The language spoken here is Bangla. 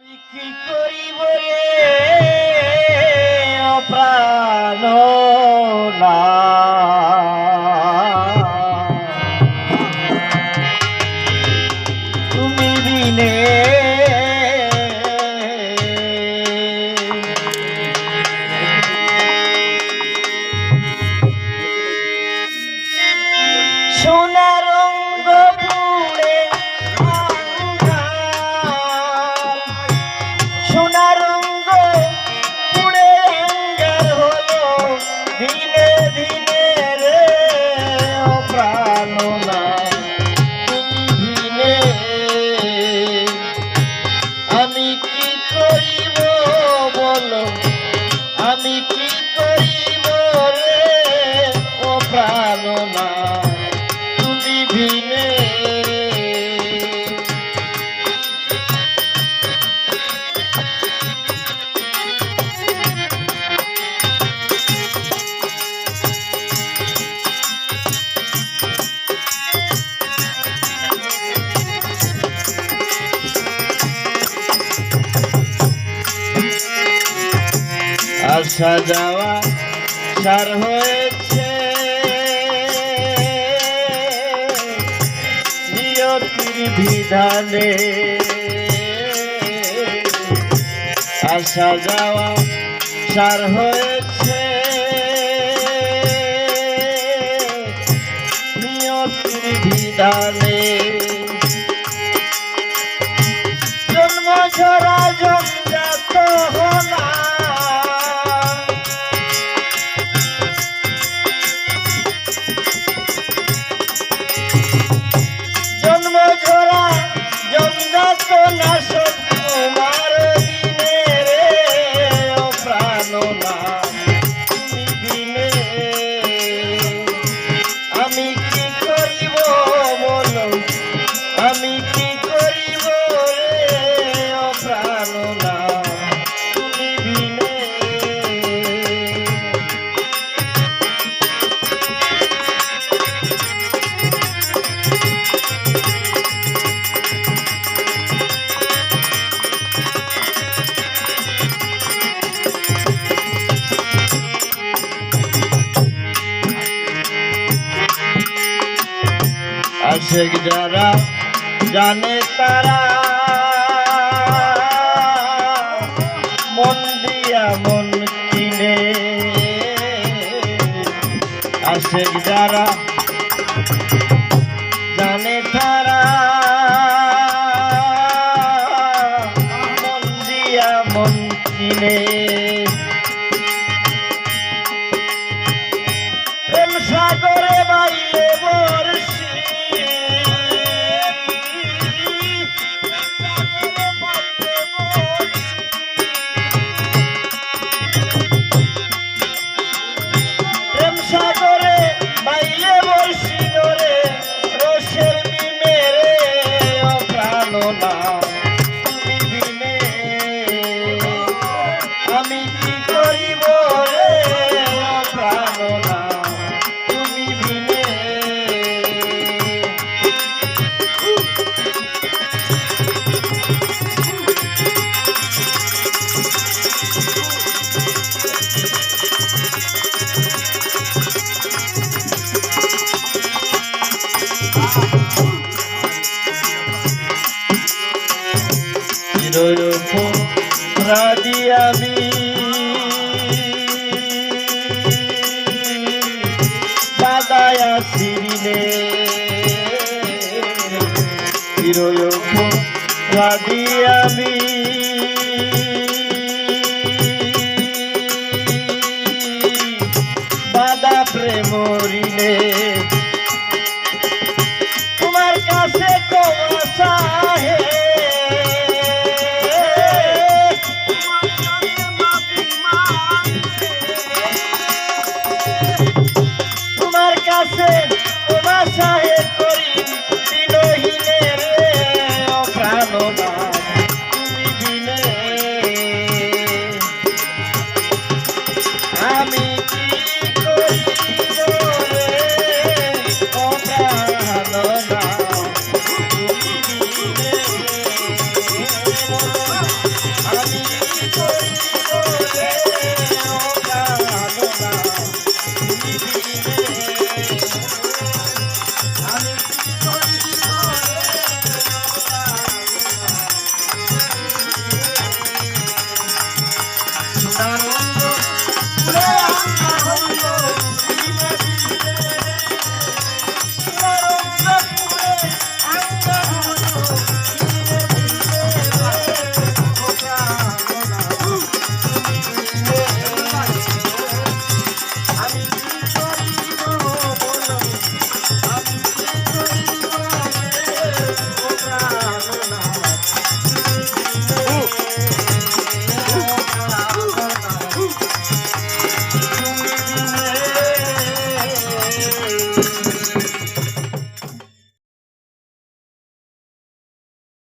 কি করিব রে প্রাণ না তুমি বিনে সোনার রঙ্গ পুড়ে সোনার রঙ্গ পুড়ে অঙ্গার হলো দিনে দিনে রে প্রাণ না তুমি ভিনে আমি কি করিব বলো আমি কি করিব রে ও প্রাণ না তুমি ভিনে আসা যাওয়া সার হয়েছে নিয়তির বিধানে আসা যাওয়া সার হয়েছে নিয়তির বিধানে জন্ম ঝরা জঞ্জাত হলা জন্ম ঝরা জঞ্জাত নাশক তোমার দিনে রে ও প্রাণ না তুমি দিনে আমি কি করিব বলো আমি কি করিব রে ও প্রাণ না তুমি বিনে আশেক যারা জানে তারা মন দিয়া মন কিনে আশেক যারা জানে তারা মন দিয়া মন কিনে প্রেম সাগরে বাইলে বর্ষি প্রেম সাগরে বাইলে বর্ষি ধরে রসের বিনে রে ও প্রাণ না তুমি বিনে আমি কি করিব রে ও প্রাণ না তুমি বিনে রাধি আমি বাদায়া সিরিলে রাধি আমি